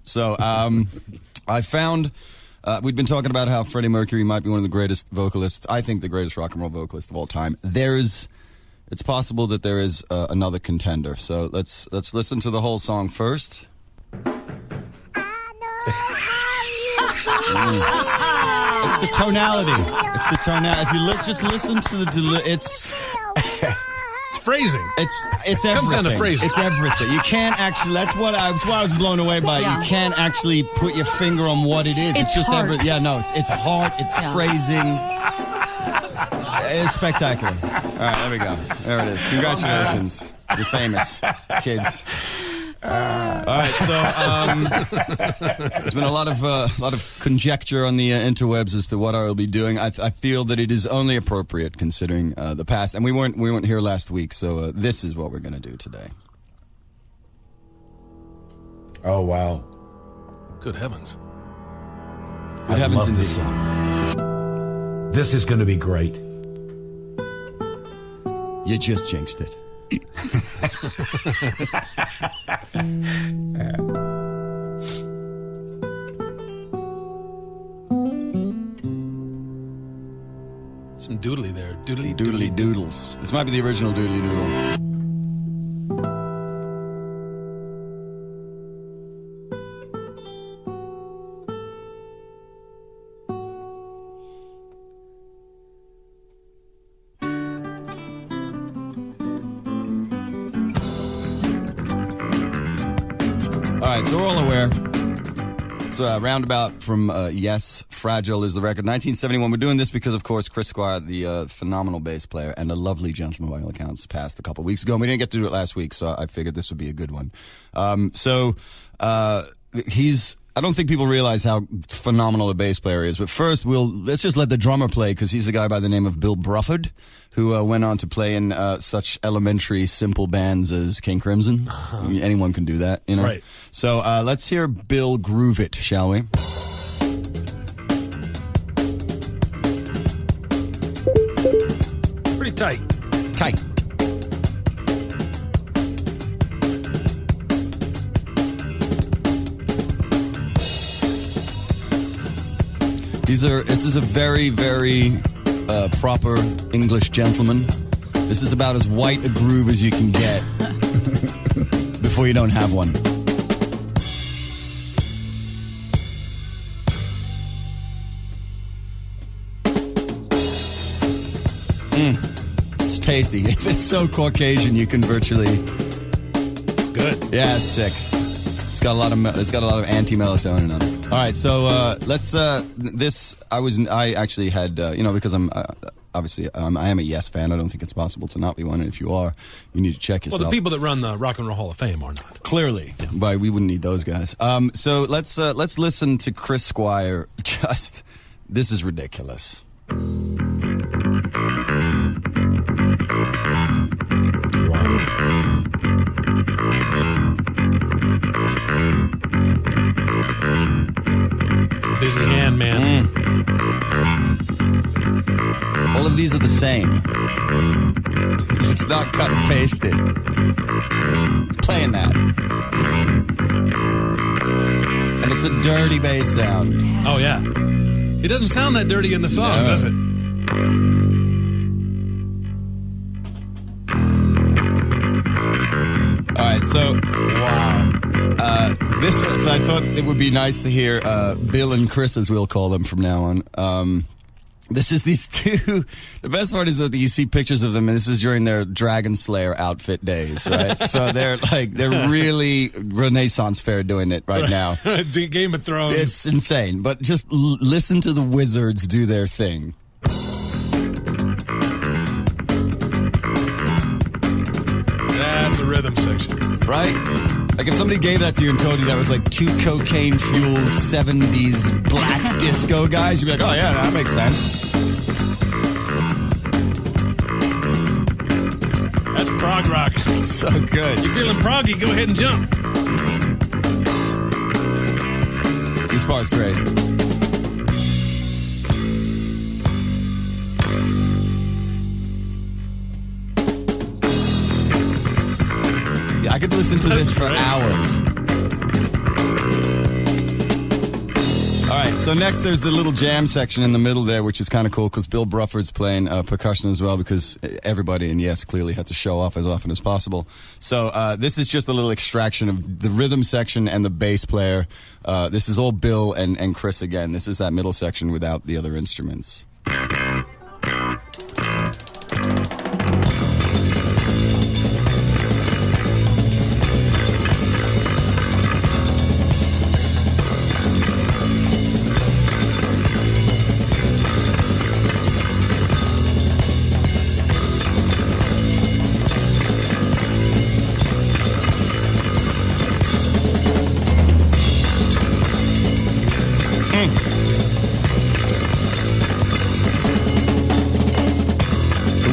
So I found, we'd been talking about how Freddie Mercury might be one of the greatest vocalists, I think the greatest rock and roll vocalist of all time. It's possible that there is another contender. So let's listen to the whole song first. It's the tonality. It's the tonality. If you just listen to the it's phrasing. It's everything. Comes down to phrasing. It's everything. You can't actually. That's what I was blown away by. Yeah. You can't actually put your finger on what it is. It's just heart. everything. Yeah, no, it's heart. It's phrasing. It's spectacular. All right, there we go. There it is. Congratulations, you're famous, kids. All right, so there's been a lot of conjecture on the interwebs as to what I will be doing. I feel that it is only appropriate considering the past, and we weren't here last week, so this is what we're going to do today. Oh wow! Good heavens! Good heavens, indeed. This song. This is going to be great. You just jinxed it. Some doodly there. Doodly doodles. This might be the original doodly doodle. All right, so we're all aware. It's Roundabout from Yes, Fragile is the record. 1971. We're doing this because, of course, Chris Squire, the phenomenal bass player and a lovely gentleman by all accounts, passed a couple of weeks ago. And we didn't get to do it last week, so I figured this would be a good one. I don't think people realize how phenomenal a bass player is. But first, let's just let the drummer play, because he's a guy by the name of Bill Brufford, who went on to play in such elementary, simple bands as King Crimson. I mean, anyone can do that, you know? Right. So let's hear Bill groove it, shall we? Pretty tight. Tight. This is a very, very proper English gentleman. This is about as white a groove as you can get before you don't have one. It's tasty. It's so Caucasian you can virtually. It's good. Yeah, it's sick. It's got a lot of anti-melatonin on it. All right, so let's I actually had because I'm obviously I am a Yes fan. I don't think it's possible to not be one, and if you are, you need to check yourself. Well, the people that run the Rock and Roll Hall of Fame are not. Clearly, but we wouldn't need those guys. So let's listen to Chris Squire. This is ridiculous. Busy hand, man. All of these are the same. It's not cut and pasted. It's playing that. And it's a dirty bass sound. Oh, yeah. It doesn't sound that dirty in the song, does it? All right, so, wow. So I thought it would be nice to hear Bill and Chris, as we'll call them from now on. This is these two. The best part is that you see pictures of them, and this is during their Dragon Slayer outfit days, right? So they're really Renaissance fair doing it right now. Game of Thrones. It's insane, but just listen to the wizards do their thing. That's a rhythm section. Right? Like if somebody gave that to you and told you that was like two cocaine-fueled 70s black disco guys, you'd be like, oh yeah, that makes sense. That's prog rock. So good. You feeling proggy, go ahead and jump. This part's great. I could listen to this for hours. right, so next there's the little jam section in the middle there, which is kind of cool because Bill Bruford's playing percussion as well because everybody in Yes clearly had to show off as often as possible. So this is just a little extraction of the rhythm section and the bass player. This is all Bill and Chris again. This is that middle section without the other instruments.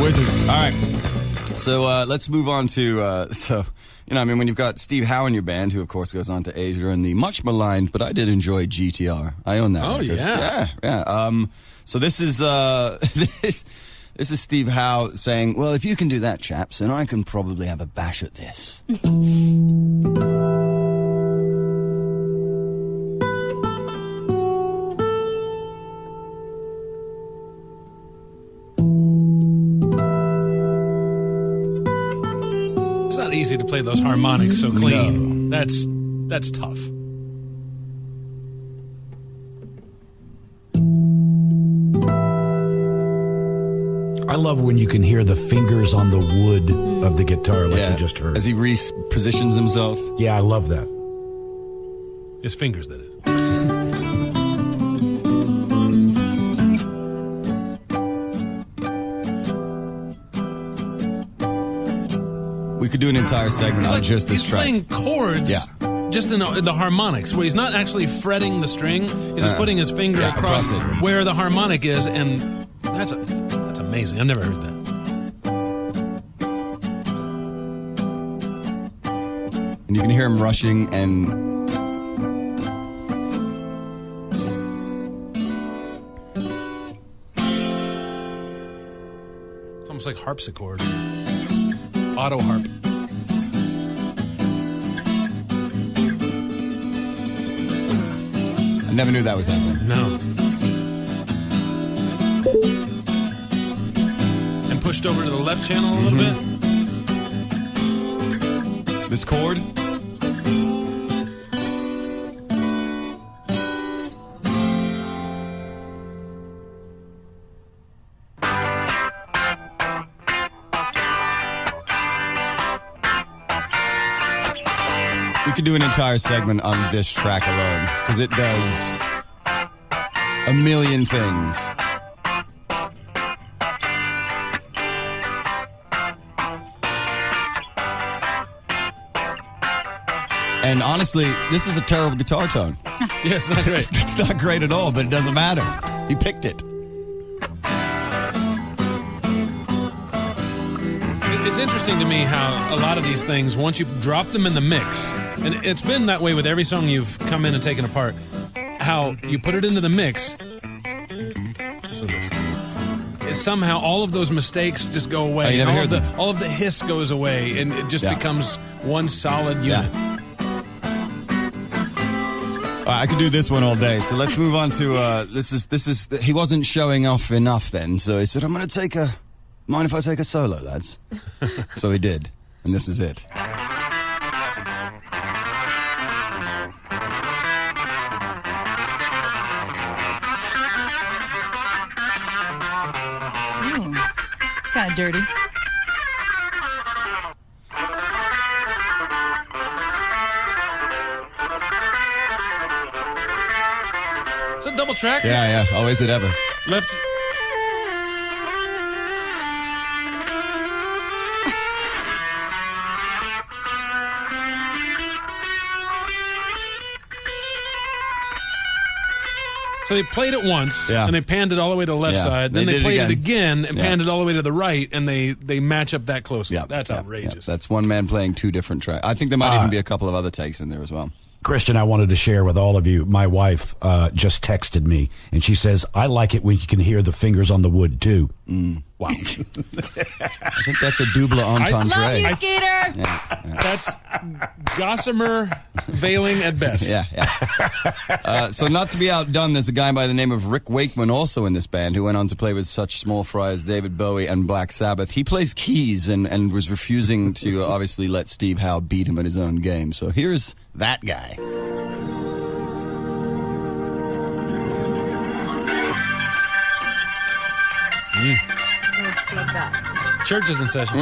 Wizards. All right. So let's move on to, when you've got Steve Howe in your band, who of course goes on to Asia, and the much maligned, but I did enjoy GTR. I own that record. Yeah. So this is this is Steve Howe saying, well, if you can do that, chaps, then I can probably have a bash at this. It's not easy to play those harmonics so clean. No. That's tough. I love when you can hear the fingers on the wood of the guitar like you just heard. As he repositions himself. Yeah, I love that. His fingers, that is. We could do an entire segment on just this track. He's playing chords. Just in the harmonics, where he's not actually fretting the string. He's just putting his finger across it. where the harmonic is, and that's amazing. I've never heard that. And you can hear him rushing and... It's almost like harpsichord. Auto harp. I never knew that was happening. No. And pushed over to the left channel a little bit. This chord? We could do an entire segment on this track alone, because it does a million things. And honestly, this is a terrible guitar tone. Yeah, it's not great. It's not great at all, but it doesn't matter. He picked it. It's interesting to me how a lot of these things, once you drop them in the mix, and it's been that way with every song you've come in and taken apart, how you put it into the mix, listen to this, somehow all of those mistakes just go away. Oh, you never heard them. All of the hiss goes away, and it just becomes one solid unit. Yeah. I could do this one all day. So let's move on to this is he wasn't showing off enough then, so he said, mind if I take a solo, lads? So he did, and this is it. Ooh, it's kind of dirty. Is that double track? Yeah. Oh, is it ever? Left. So they played it once, and they panned it all the way to the left side. Then they played it again and panned it all the way to the right, and they match up that closely. That's outrageous. That's one man playing two different tracks. I think there might even be a couple of other takes in there as well. Christian, I wanted to share with all of you, my wife just texted me, and she says, I like it when you can hear the fingers on the wood, too. Wow. I think that's a double entendre. Love you, Skeeter. That's gossamer veiling at best. Yeah. So not to be outdone, there's a guy by the name of Rick Wakeman also in this band who went on to play with such small fry as David Bowie and Black Sabbath. He plays keys and was refusing to obviously let Steve Howe beat him at his own game. So here's that guy. Love that. Church is in session.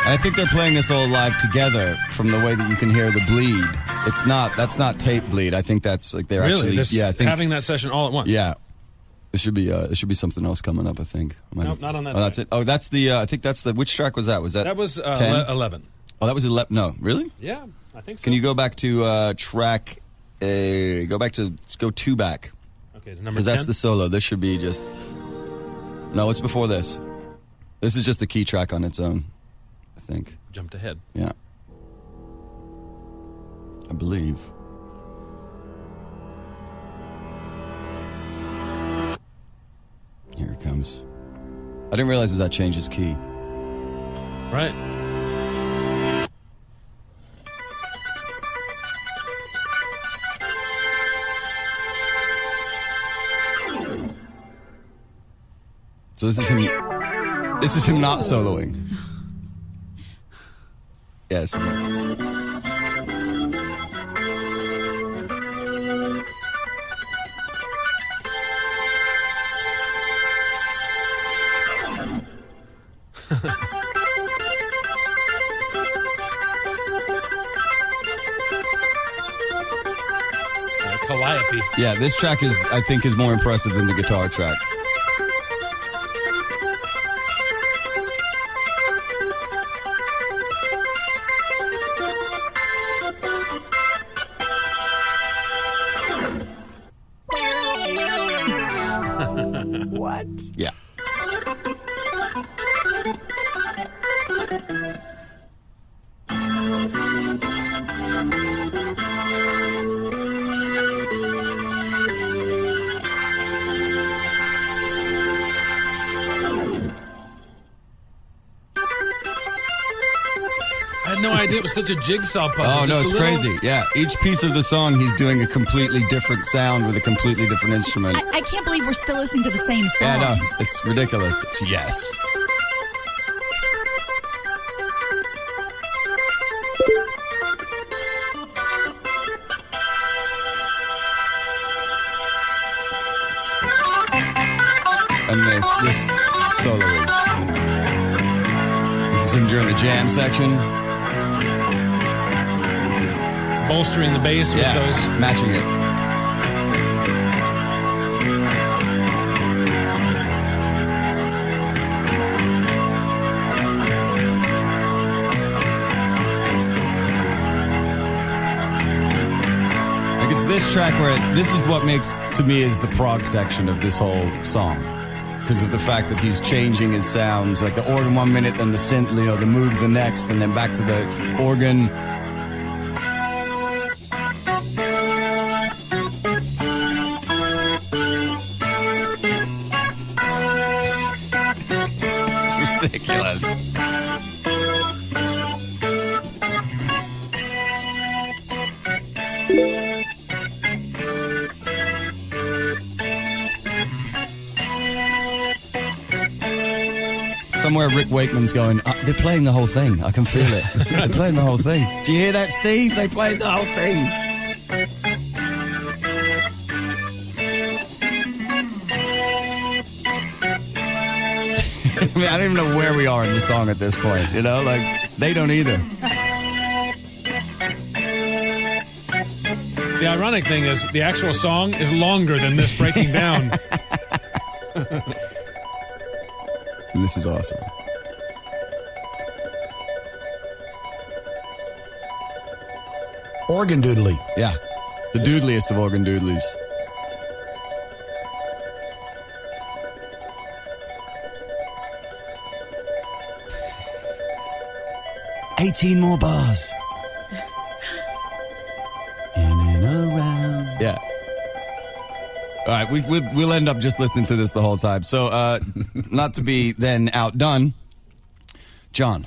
And I think they're playing this all live together from the way that you can hear the bleed. That's not tape bleed. I think that's like they're Really? actually I think having that session all at once. Yeah. There should be something else coming up, I think. Nope, not on that Oh, that's it. Oh, that's the I think that's the which track was that? Was that That was 10? 11. Oh, that was 11. No, really? Yeah, I think so. Can you go back to track go 2 back. Okay, to number 10. Because that's the solo. This should be just No, it's before this. This is just a key track on its own, I think. Jumped ahead. Yeah. I believe. Here it comes. I didn't realize that changes key. Right. So this is him. This is him not soloing. Yes. Calliope. Yeah, this track I think is more impressive than the guitar track. What? Yeah. I had no idea it was such a jigsaw puzzle. Oh, no, Just it's a little- crazy. Yeah, each piece of the song, he's doing a completely different sound with a completely different instrument. I can't believe we're still listening to the same song. Yeah, no, it's ridiculous. It's yes. And this solo this is him during the jam section. Bolstering the bass with those. Matching it. Like it's this track where this is what makes to me is the prog section of this whole song. Because of the fact that he's changing his sounds, like the organ 1 minute, then the synth, the Moog the next, and then back to the organ. It's ridiculous. Somewhere Rick Wakeman's going, they're playing the whole thing. I can feel it. They're playing the whole thing. Do you hear that, Steve? They played the whole thing. I mean, I don't even know where we are in the song at this point, Like, they don't either. The ironic thing is the actual song is longer than this breaking down. And this is awesome. Organ doodly. Yeah. The doodliest of organ doodlies. 18 more bars. In and around. Yeah. All right, we'll end up just listening to this the whole time. So, not to be then outdone, John,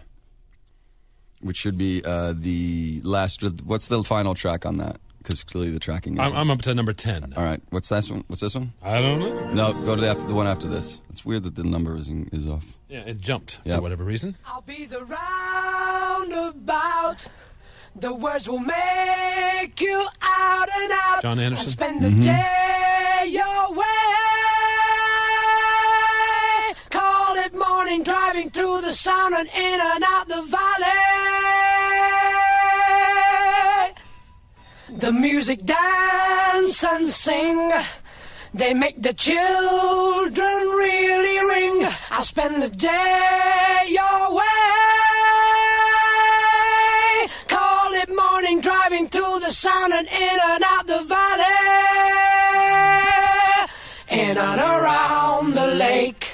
which should be the last. What's the final track on that? Because clearly the tracking is. I'm up to number 10. All right, what's this one? What's this one? I don't know. No, go to the one after this. It's weird that the number is off. Yeah, it jumped Yep. for whatever reason. I'll be the roundabout. The words will make you out and out. John Anderson. And spend the day your way. Call it morning, driving through the sound and in and out the valley. The music dance and sing. They make the children really ring. I'll spend the day your way. Call it morning, driving through the sound and in and out the valley. In and around the lake,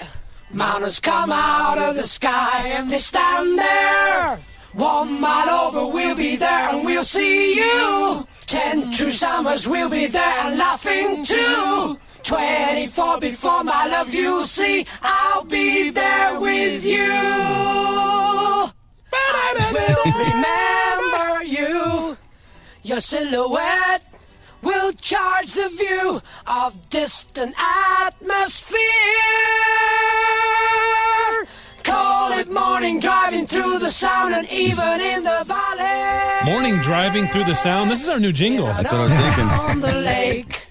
mountains come out of the sky and they stand there. 1 mile over, we'll be there and we'll see you. 10 true summers, we'll be there and laughing too. 24 before my love, you'll see, I'll be there with you. I will remember you. Your silhouette will charge the view of distant atmosphere. Call it morning, driving through the sound and even in the valley. Morning driving through the sound. This is our new jingle. That's what I was thinking. On the lake,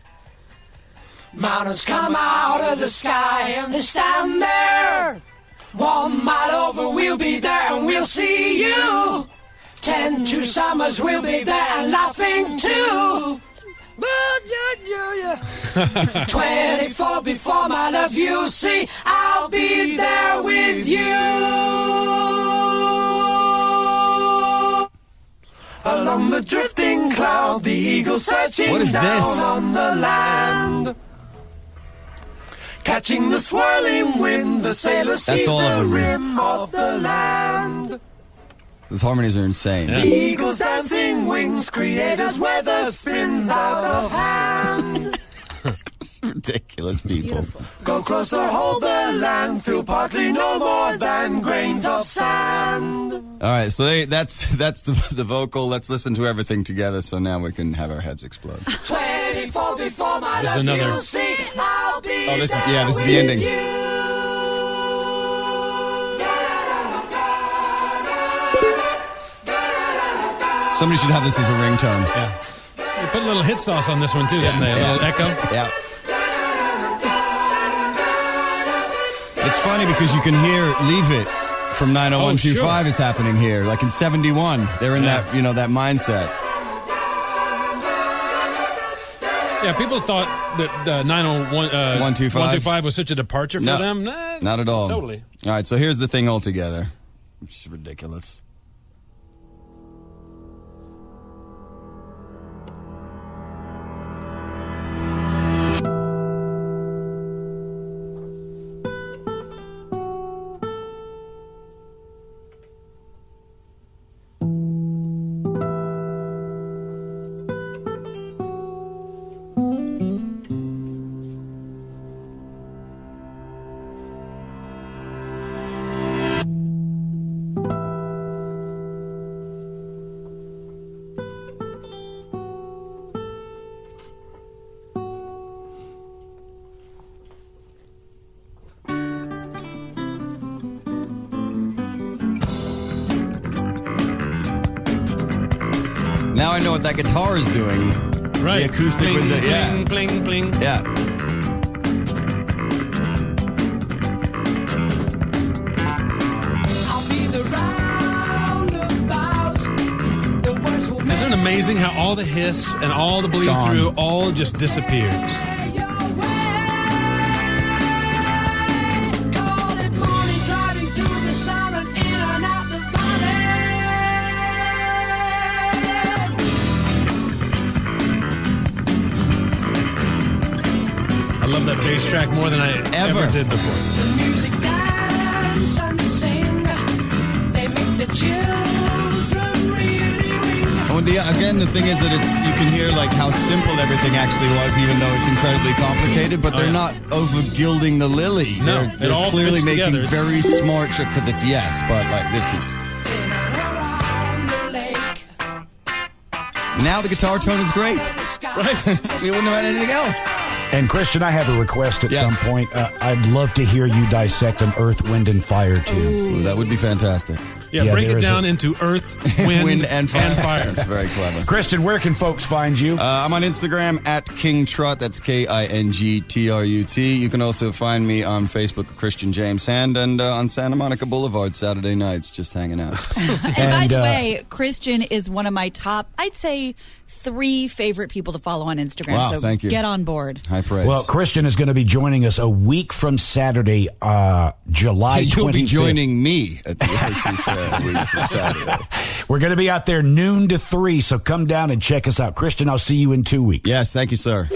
mountains come out of the sky and they stand there. 1 mile over, we'll be there and we'll see you. 10 true summers, we'll be there and laughing too. 24 before my love, you'll see, I'll be there with you. Along the drifting cloud, the eagle searching What is down this? on the land. Catching the swirling wind, the sailor sees all the of them. rim of the land. Those harmonies are insane. The eagle's dancing wings create as weather spins out of hand. Ridiculous people. Go closer, hold the land, feel partly no more than grains of sand. All right, so that's the vocal. Let's listen to everything together so now we can have our heads explode. 24 before my This is love, another- you'll see, I'll be Oh, this is- there yeah, this is the with ending. you. Somebody should have this as a ringtone. Yeah. They put a little hit sauce on this one too, didn't they? A Yeah. little echo. Yeah. It's funny because you can hear Leave It from 90125 sure. is happening here. Like in 71, they're in Yeah. that mindset. Yeah, people thought that 125? 125 was such a departure for No, them. Nah, not at all. Totally. All right, so here's the thing altogether. Which is ridiculous. Now I know what that guitar is doing. Right. The acoustic Bling, with the bling, bling, bling. yeah. I'll be the roundabout. The words will Isn't it amazing how all the hiss and all the bleed Gone. through all just disappears? make your way. Call it morning, driving through the sun and in and out the valley. I love that bass track more than I ever Ever. did before. The music dance and sing. They make the children Again, the thing is that you can hear like how simple everything actually was, even though it's incredibly complicated. But they're not over gilding the lily. No, they're all clearly fits making together. very smart because it's yes, but like this is. Now the guitar tone is great. Right. We wouldn't have had anything else. And Christian, I have a request at Yes. some point. I'd love to hear you dissect an Earth, Wind, and Fire tune. Ooh, that would be fantastic. Yeah, break there it is down into earth, wind, and fire. That's very clever. Christian, where can folks find you? I'm on Instagram at King Trut. That's KingTrut. You can also find me on Facebook, Christian James Hand, and on Santa Monica Boulevard Saturday nights, just hanging out. And by the way, Christian is one of my top, I'd say, 3 favorite people to follow on Instagram. Wow, so thank you. Get on board. High praise. Well, Christian is going to be joining us a week from Saturday, July 25th. You'll be joining me at the IC Fair a week from Saturday. We're going to be out there noon to 3, so come down and check us out. Christian, I'll see you in 2 weeks. Yes, thank you, sir.